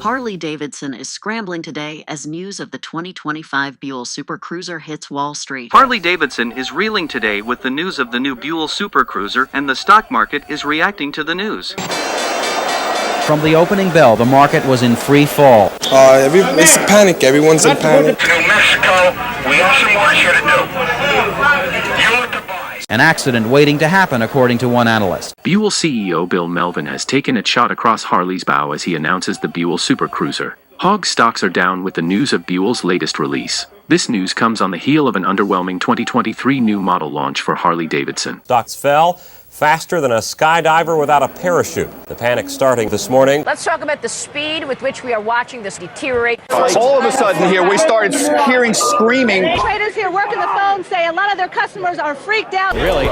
Harley Davidson is scrambling today as news of the 2025 Buell Super Cruiser hits Wall Street. Harley Davidson is reeling today with the news of the new Buell Super Cruiser, and the stock market is reacting to the news. From the opening bell, the market was in free fall. It's panic. Everyone's in panic. New Mexico, we have some work here to do. You look to buy. An accident waiting to happen, according to one analyst. Buell CEO Bill Melvin has taken a shot across Harley's bow as he announces the Buell Super Cruiser. Hog stocks are down with the news of Buell's latest release. This news comes on the heel of an underwhelming 2023 new model launch for Harley Davidson. Stocks fell faster than a skydiver without a parachute. The panic starting this morning. Let's talk about the speed with which we are watching this deteriorate. All of a sudden here, we started hearing screaming. Traders here working the phone say a lot of their customers are freaked out. Really?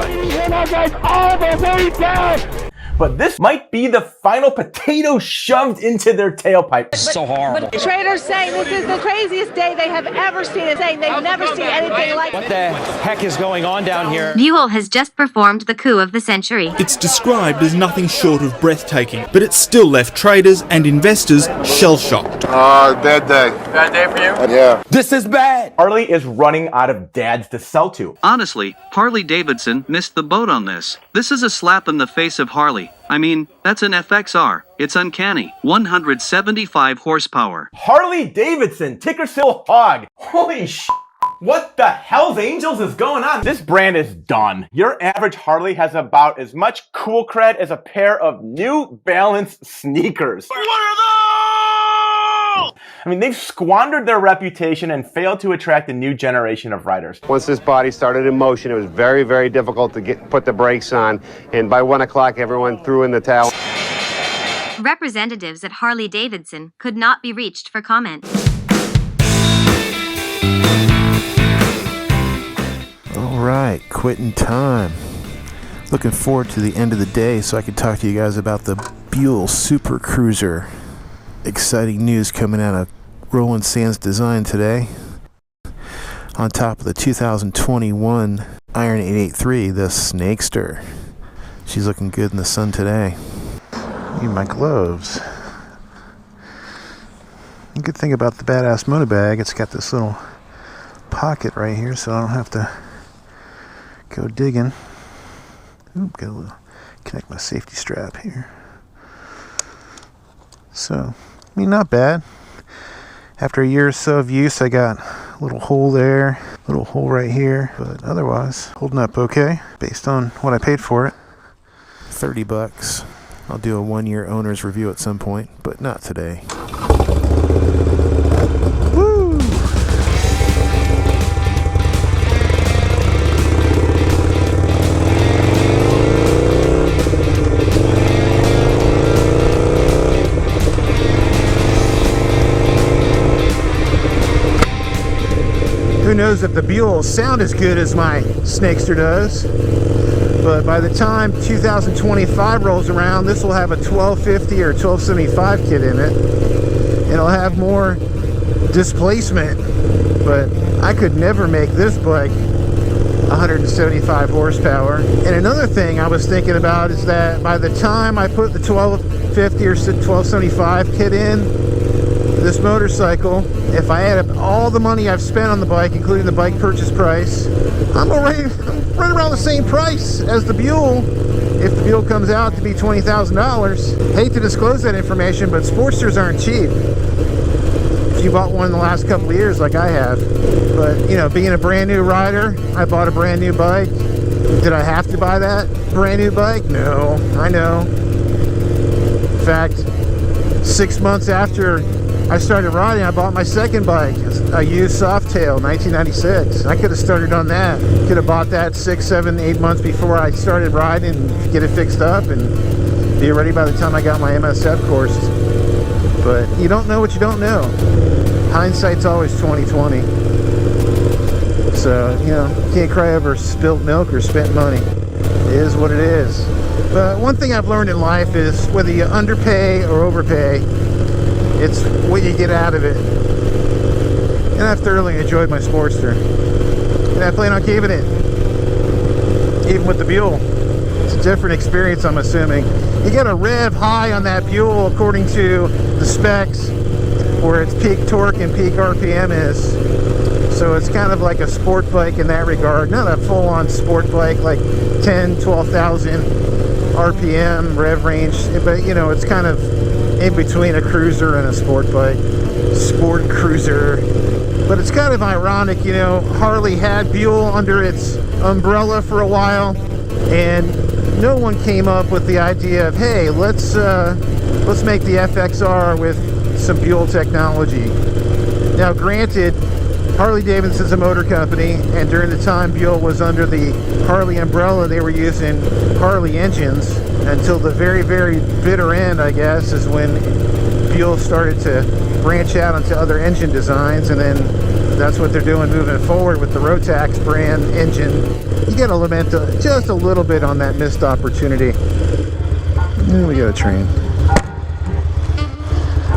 But this might be the final potato shoved into their tailpipe. So horrible. But traders say this is the craziest day they have ever seen, and saying they've never seen anything like it. What the heck is going on down here? Buell has just performed the coup of the century. It's described as nothing short of breathtaking, but it still left traders and investors shell-shocked. Bad day. Bad day for you? Yeah. This is bad. Harley is running out of dads to sell to. Honestly, Harley Davidson missed the boat on this. This is a slap in the face of Harley. I mean, that's an FXR. It's uncanny. 175 horsepower. Harley Davidson, ticker symbol HOG. Holy sh**. What the hell's angels is going on? This brand is done. Your average Harley has about as much cool cred as a pair of New Balance sneakers. What are those? I mean, they've squandered their reputation and failed to attract a new generation of riders. Once this body started in motion, it was very, very difficult to put the brakes on. And by 1 o'clock, everyone threw in the towel. Representatives at Harley Davidson could not be reached for comment. All right, quitting time. Looking forward to the end of the day so I can talk to you guys about the Buell Super Cruiser. Exciting news coming out of Roland Sands Design today. On top of the 2021 Iron 883, the Snakester. She's looking good in the sun today. Need my gloves. The good thing about the badass moto bag, it's got this little pocket right here, so I don't have to go digging. Oop, got a little connect my safety strap here. So, I mean, not bad. After a year or so of use, I got a little hole there, a little hole right here, but otherwise holding up okay based on what I paid for it. $30. I'll do a 1-year owner's review at some point, but not today. Woo! Who knows if the Buell will sound as good as my Snakester does, but by the time 2025 rolls around, this will have a 1250 or 1275 kit in it. It'll have more displacement, but I could never make this bike 175 horsepower. And another thing I was thinking about is that by the time I put the 1250 or 1275 kit in this motorcycle, if I add up all the money I've spent on the bike, including the bike purchase price, I'm right around the same price as the Buell. If the Buell comes out to be $20,000, hate to disclose that information, but Sportsters aren't cheap. If you bought one in the last couple of years like I have. But, you know, being a brand new rider, I bought a brand new bike. Did I have to buy that brand new bike? No, I know. In fact, 6 months after I started riding, I bought my second bike, a used Softail, 1996. I could have started on that. Could have bought that 6, 7, 8 months before I started riding and get it fixed up and be ready by the time I got my MSF course. But you don't know what you don't know. Hindsight's always 20/20. So, you know, can't cry over spilt milk or spent money. It is what it is. But one thing I've learned in life is whether you underpay or overpay, it's what you get out of it. And I've thoroughly enjoyed my Sportster. And I plan on keeping it. Even with the Buell. It's a different experience, I'm assuming. You get a rev high on that Buell according to the specs. where its peak torque and peak RPM is. So it's kind of like a sport bike in that regard. Not a full-on sport bike like 10, 12,000 RPM rev range, but you know, it's kind of in between a cruiser and a sport bike. Sport cruiser. But it's kind of ironic, you know, Harley had Buell under its umbrella for a while, and no one came up with the idea of, hey, let's make the FXR with some Buell technology. Now, granted, Harley Davidson's a motor company, and during the time Buell was under the Harley umbrella, they were using Harley engines until the very, very bitter end, I guess, is when Buell started to branch out into other engine designs, and then that's what they're doing moving forward with the Rotax brand engine. You got to lament just a little bit on that missed opportunity. And we got a train.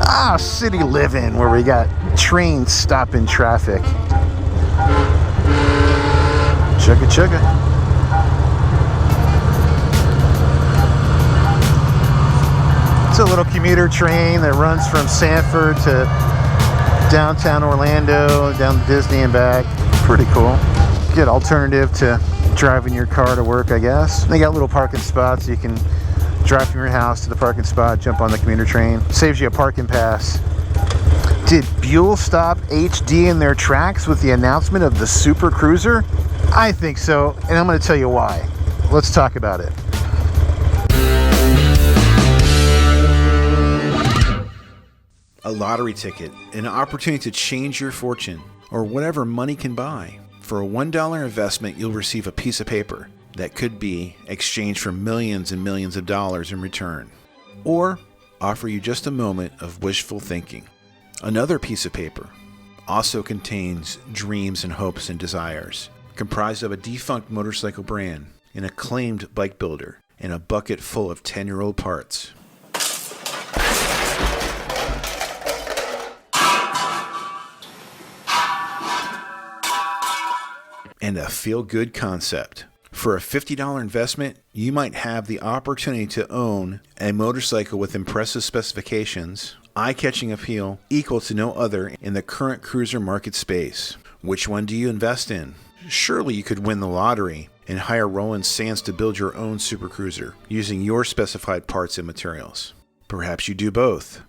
Ah, city living, where we got trains stopping traffic. Chugga chugga. It's a little commuter train that runs from Sanford to downtown Orlando, down to Disney and back. Pretty cool. Good alternative to driving your car to work, I guess. They got little parking spots. You can drive from your house to the parking spot, jump on the commuter train. Saves you a parking pass. Did Buell stop HD in their tracks with the announcement of the Super Cruiser? I think so, and I'm going to tell you why. Let's talk about it. A lottery ticket, an opportunity to change your fortune, or whatever money can buy. For a $1 investment, you'll receive a piece of paper that could be exchanged for millions and millions of dollars in return, or offer you just a moment of wishful thinking. Another piece of paper also contains dreams and hopes and desires, comprised of a defunct motorcycle brand, an acclaimed bike builder, and a bucket full of 10-year-old parts. And a feel-good concept. For a $50 investment, you might have the opportunity to own a motorcycle with impressive specifications, eye-catching appeal, equal to no other in the current cruiser market space. Which one do you invest in? Surely you could win the lottery and hire Roland Sands to build your own Super Cruiser using your specified parts and materials. Perhaps you do both.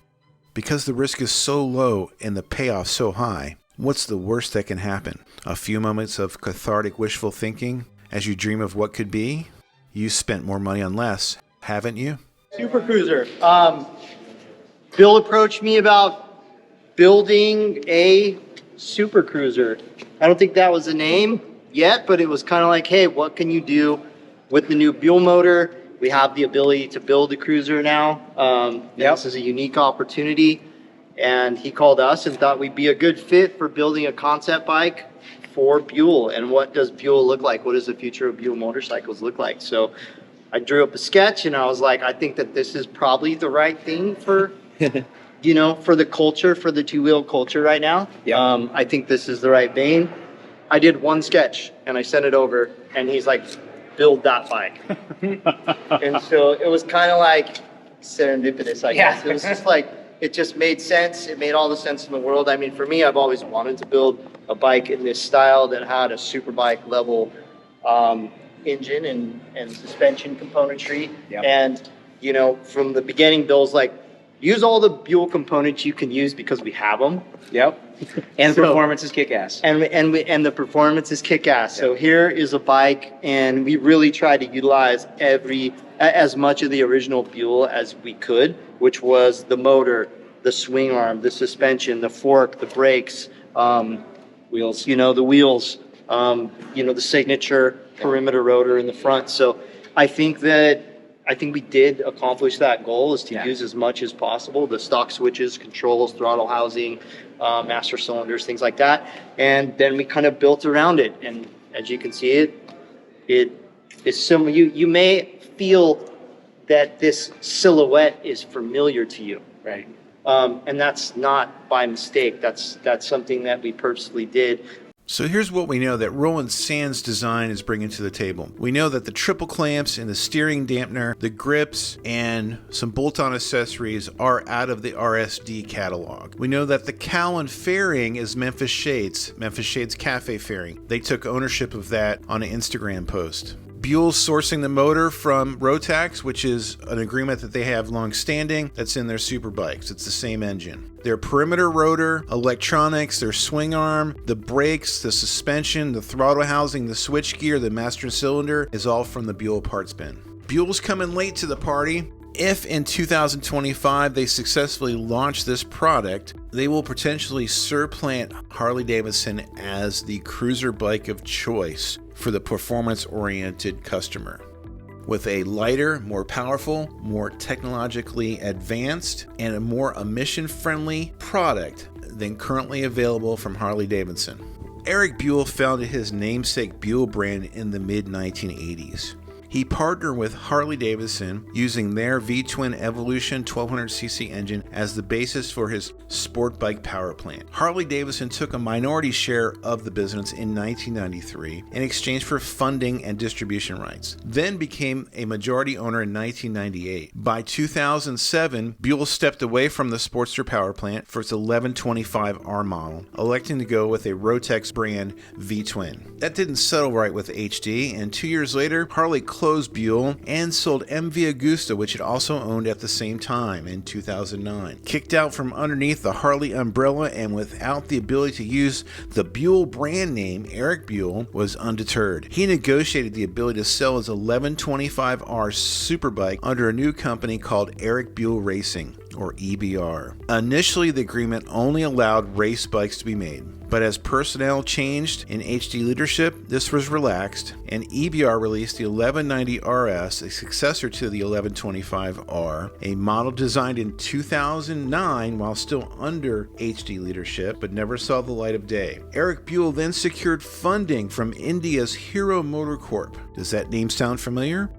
Because the risk is so low and the payoff so high, what's the worst that can happen? A few moments of cathartic wishful thinking as you dream of what could be? You spent more money on less, haven't you? Super Cruiser. Bill approached me about building a Super Cruiser. I don't think that was the name yet, but it was kind of like, hey, what can you do with the new Buell motor? We have the ability to build a cruiser now. This is a unique opportunity. And he called us and thought we'd be a good fit for building a concept bike for Buell. And what does Buell look like? What does the future of Buell motorcycles look like? So I drew up a sketch and I was like, I think that this is probably the right thing for, you know, for the culture, for the two-wheel culture right now. I think this is the right vein. I did one sketch and I sent it over and he's like, build that bike. And so it was kind of like serendipitous, I guess. It was just like, it just made sense. It made all the sense in the world. I mean, for me, I've always wanted to build a bike in this style that had a super bike level engine and suspension componentry. And, you know, from the beginning, Bill's like, use all the Buell components you can use because we have them. And the performance is kick-ass. And the performance is kick-ass. So here is a bike, and we really tried to utilize as much of the original Buell as we could, which was the motor, the swing arm, the suspension, the fork, the brakes, wheels. You know, the wheels, you know, the signature perimeter rotor in the front. So I think we did accomplish that goal, is to use as much as possible, the stock switches, controls, throttle housing, master cylinders, things like that. And then we kind of built around it. And as you can see, it is similar. You may feel that this silhouette is familiar to you. Right. And that's not by mistake. That's something that we purposely did. So here's what we know that Roland Sands design is bringing to the table. We know that the triple clamps and the steering dampener, the grips, and some bolt-on accessories are out of the RSD catalog. We know that the cowl and fairing is Memphis Shades Cafe fairing. They took ownership of that on an Instagram post. Buell's sourcing the motor from Rotax, which is an agreement that they have long-standing that's in their superbikes. It's the same engine. Their perimeter rotor, electronics, their swing arm, the brakes, the suspension, the throttle housing, the switchgear, the master cylinder is all from the Buell parts bin. Buell's coming late to the party. If in 2025 they successfully launch this product, they will potentially supplant Harley Davidson as the cruiser bike of choice for the performance-oriented customer. With a lighter, more powerful, more technologically advanced, and a more emission-friendly product than currently available from Harley Davidson. Eric Buell founded his namesake Buell brand in the mid-1980s. He partnered with Harley Davidson using their V-twin Evolution 1200cc engine as the basis for his sport bike power plant. Harley Davidson took a minority share of the business in 1993 in exchange for funding and distribution rights, then became a majority owner in 1998. By 2007, Buell stepped away from the Sportster power plant for its 1125R model, electing to go with a Rotax brand V-twin. That didn't settle right with HD, and 2 years later, Harley closed Buell and sold MV Agusta, which it also owned at the same time in 2009. Kicked out from underneath the Harley umbrella and without the ability to use the Buell brand name, Eric Buell was undeterred. He negotiated the ability to sell his 1125R superbike under a new company called Eric Buell Racing, or EBR. Initially, the agreement only allowed race bikes to be made, but as personnel changed in HD leadership, this was relaxed, and EBR released the 1190 RS, a successor to the 1125R, a model designed in 2009 while still under HD leadership, but never saw the light of day. Eric Buell then secured funding from India's Hero Motor Corp. Does that name sound familiar?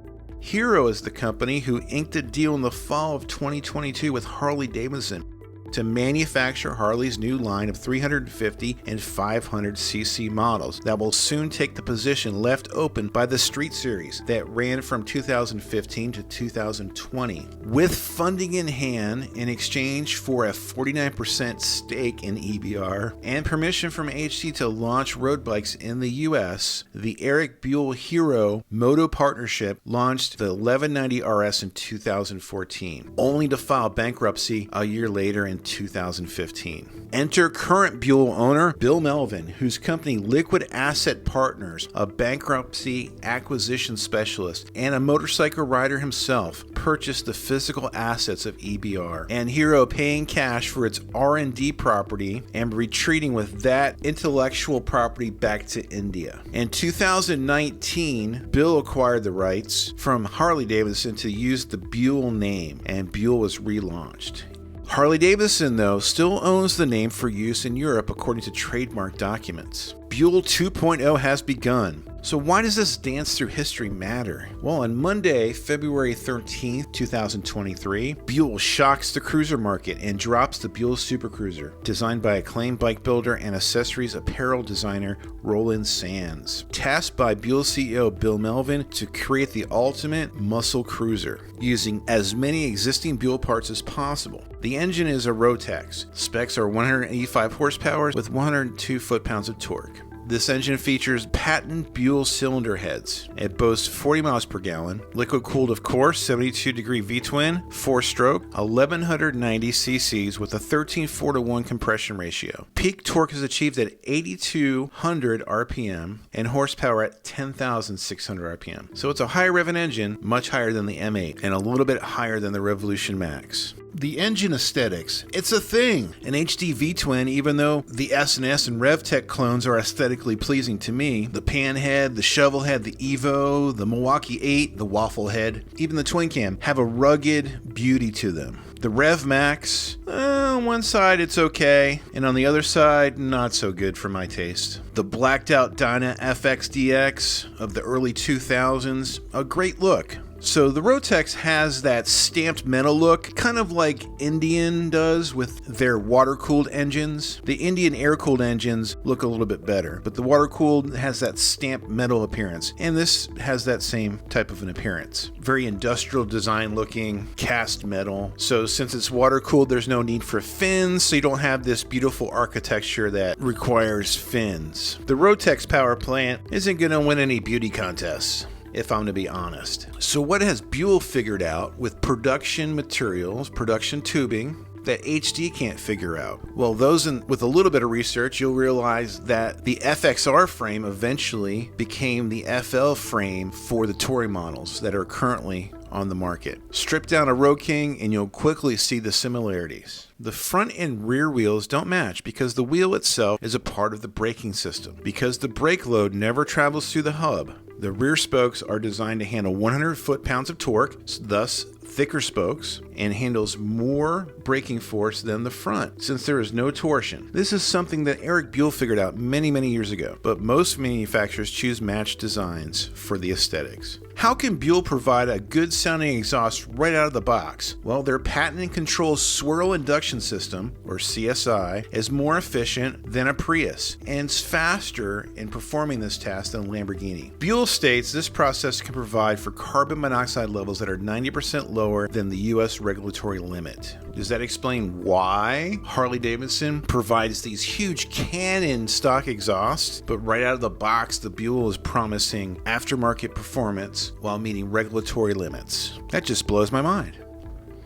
Hero is the company who inked a deal in the fall of 2022 with Harley Davidson to manufacture Harley's new line of 350 and 500cc models that will soon take the position left open by the Street Series that ran from 2015 to 2020. With funding in hand in exchange for a 49% stake in EBR and permission from HD to launch road bikes in the US, the Eric Buell Hero Moto Partnership launched the 1190 RS in 2014, only to file bankruptcy a year later in 2015. Enter current Buell owner Bill Melvin, whose company Liquid Asset Partners, a bankruptcy acquisition specialist and a motorcycle rider himself, purchased the physical assets of EBR, and Hero paying cash for its R&D property and retreating with that intellectual property back to India. In 2019, Bill acquired the rights from Harley Davidson to use the Buell name, and Buell was relaunched. Harley Davidson, though, still owns the name for use in Europe according to trademark documents. Buell 2.0 has begun. So why does this dance through history matter? Well, on Monday, February 13th, 2023, Buell shocks the cruiser market and drops the Buell Super Cruiser, designed by acclaimed bike builder and accessories apparel designer Roland Sands. Tasked by Buell CEO Bill Melvin to create the ultimate muscle cruiser, using as many existing Buell parts as possible. The engine is a Rotax. Specs are 185 horsepower with 102 foot-pounds of torque. This engine features patent Buell cylinder heads. It boasts 40 miles per gallon, liquid cooled of course, 72-degree V-twin, 4-stroke, 1190 cc's with a 13:4-to-1 compression ratio. Peak torque is achieved at 8,200 RPM and horsepower at 10,600 RPM. So it's a high-revving engine, much higher than the M8 and a little bit higher than the Revolution Max. The engine aesthetics, it's a thing. An HD V-twin, even though the S&S and RevTech clones are aesthetically pleasing to me, the pan head, the shovel head, the Evo, the Milwaukee 8, the waffle head, even the twin cam have a rugged beauty to them. The Rev Max, on one side it's okay, and on the other side, not so good for my taste. The blacked out Dyna FXDX of the early 2000s, a great look. So the Rotex has that stamped metal look, kind of like Indian does with their water-cooled engines. The Indian air-cooled engines look a little bit better, but the water-cooled has that stamped metal appearance, and this has that same type of an appearance. Very industrial design looking, cast metal. So since it's water-cooled, there's no need for fins, so you don't have this beautiful architecture that requires fins. The Rotex power plant isn't going to win any beauty contests, if I'm to be honest. So what has Buell figured out with production materials, production tubing, that HD can't figure out? Well, with a little bit of research, you'll realize that the FXR frame eventually became the FL frame for the touring models that are currently on the market. Strip down a Road King and you'll quickly see the similarities. The front and rear wheels don't match because the wheel itself is a part of the braking system. Because the brake load never travels through the hub, the rear spokes are designed to handle 100 foot-pounds of torque, thus thicker spokes, and handles more braking force than the front since there is no torsion. This is something that Eric Buell figured out many years ago, but most manufacturers choose matched designs for the aesthetics. How can Buell provide a good sounding exhaust right out of the box? Well, their patent and control swirl induction system, or CSI, is more efficient than a Prius and is faster in performing this task than a Lamborghini. Buell states this process can provide for carbon monoxide levels that are 90% lower than the US regulatory limit. Does that explain why Harley Davidson provides these huge cannon stock exhausts, but right out of the box the Buell is promising aftermarket performance while meeting regulatory limits? That just blows my mind.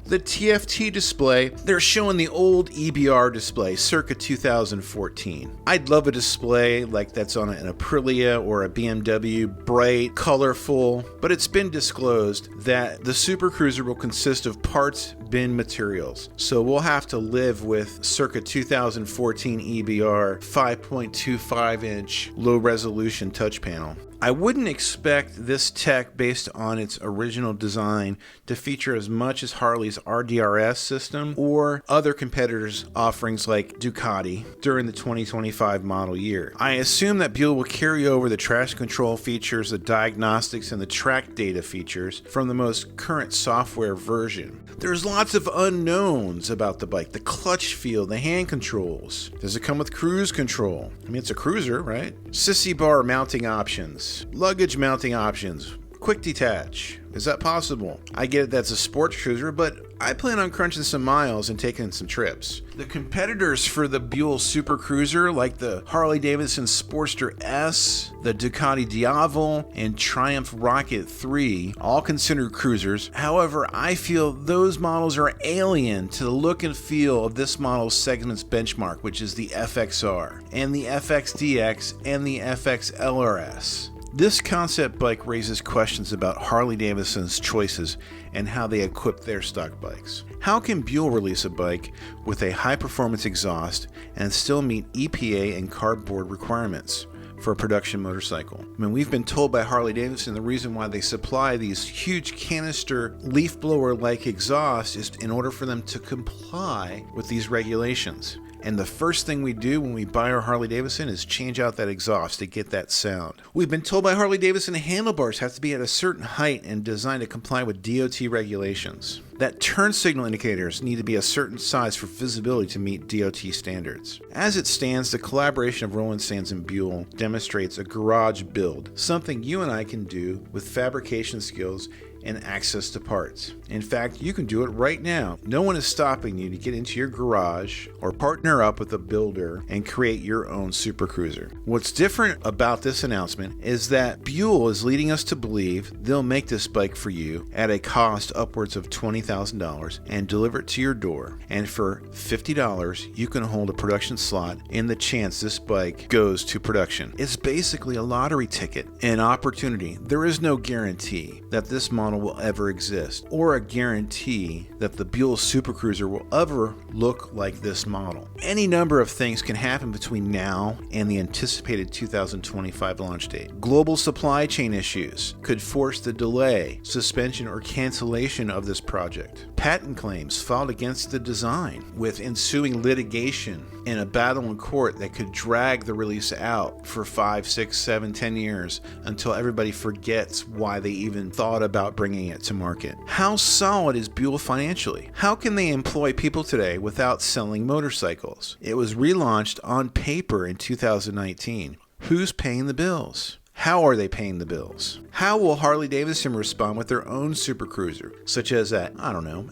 The TFT display, they're showing the old EBR display circa 2014. I'd love a display like that's on an Aprilia or a BMW, bright, colorful, but it's been disclosed that the Super Cruiser will consist of parts bin materials. So we'll have to live with circa 2014 EBR 5.25 inch low resolution touch panel. I wouldn't expect this tech based on its original design to feature as much as Harley's RDRS system or other competitors' offerings like Ducati during the 2025 model year. I assume that Buell will carry over the traction control features, the diagnostics, and the track data features from the most current software version. There's lots of unknowns about the bike. The clutch feel, the hand controls. Does it come with cruise control? I mean, it's a cruiser, right? Sissy bar mounting options, luggage mounting options, quick detach. Is that possible? I get it, that's a sports cruiser, but I plan on crunching some miles and taking some trips. The competitors for the Buell Super Cruiser, like the Harley Davidson Sportster S, the Ducati Diavel, and Triumph Rocket 3, all considered cruisers. However, I feel those models are alien to the look and feel of this model's segment's benchmark, which is the FXR, and the FXDX, and the FXLRS. This concept bike raises questions about Harley Davidson's choices and how they equip their stock bikes. How can Buell release a bike with a high-performance exhaust and still meet EPA and cardboard requirements for a production motorcycle? I mean, we've been told by Harley Davidson the reason why they supply these huge canister leaf blower-like exhausts is in order for them to comply with these regulations. And the first thing we do when we buy our Harley Davidson is change out that exhaust to get that sound. We've been told by Harley Davidson handlebars have to be at a certain height and designed to comply with DOT regulations. That turn signal indicators need to be a certain size for visibility to meet DOT standards. As it stands, the collaboration of Roland Sands and Buell demonstrates a garage build, something you and I can do with fabrication skills and access to parts. In fact, you can do it right now. No one is stopping you to get into your garage or partner up with a builder and create your own Super Cruiser. What's different about this announcement is that Buell is leading us to believe they'll make this bike for you at a cost upwards of $20,000 and deliver it to your door. And for $50, you can hold a production slot in the chance this bike goes to production. It's basically a lottery ticket, an opportunity. There is no guarantee that this model will ever exist, or a guarantee that the Buell Super Cruiser will ever look like this model. Any number of things can happen between now and the anticipated 2025 launch date. Global supply chain issues could force the delay, suspension, or cancellation of this project. Patent claims filed against the design, with ensuing litigation and a battle in court that could drag the release out for 5, 6, 7, 10 years until everybody forgets why they even thought about bringing bringing it to market? How solid is Buell financially? How can they employ people today without selling motorcycles? It was relaunched on paper in 2019. Who's paying the bills? How are they paying the bills? How will Harley Davidson respond with their own supercruiser, such as that, FXSR,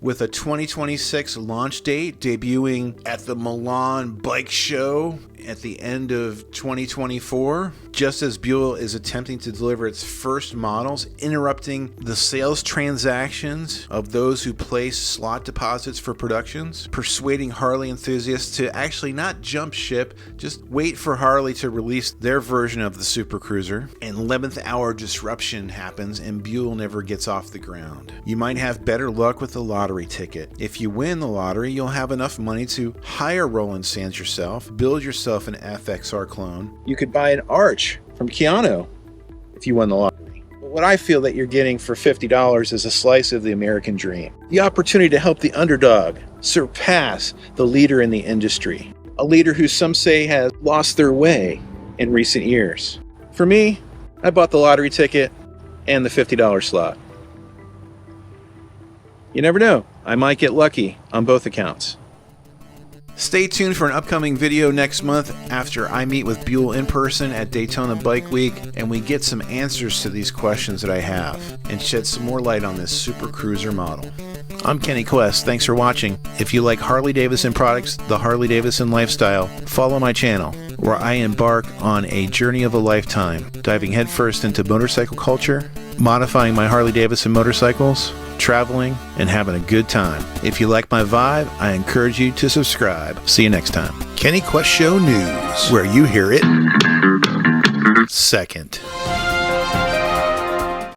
with a 2026 launch date debuting at the Milan Bike Show at the end of 2024? Just as Buell is attempting to deliver its first models, interrupting the sales transactions of those who place slot deposits for productions, persuading Harley enthusiasts to actually not jump ship, just wait for Harley to release their version of the Super Cruiser. An 11th hour disruption happens and Buell never gets off the ground. You might have better luck with the lottery ticket. If you win the lottery, you'll have enough money to hire Roland Sands yourself, build yourself an FXR clone. You could buy an Arch from Keanu if you won the lottery. But what I feel that you're getting for $50 is a slice of the American dream. The opportunity to help the underdog surpass the leader in the industry. A leader who some say has lost their way in recent years. For me, I bought the lottery ticket and the $50 slot. You never know, I might get lucky on both accounts. Stay tuned for an upcoming video next month after I meet with Buell in person at Daytona Bike Week and we get some answers to these questions that I have and shed some more light on this Super Cruiser model. I'm Kenny Quest. Thanks for watching. If you like Harley Davidson products, the Harley Davidson lifestyle, follow my channel where I embark on a journey of a lifetime, diving headfirst into motorcycle culture, modifying my Harley Davidson motorcycles, traveling, and having a good time. If you like my vibe, I encourage you to subscribe. See you next time. Kenny Quest Show News, where you hear it second.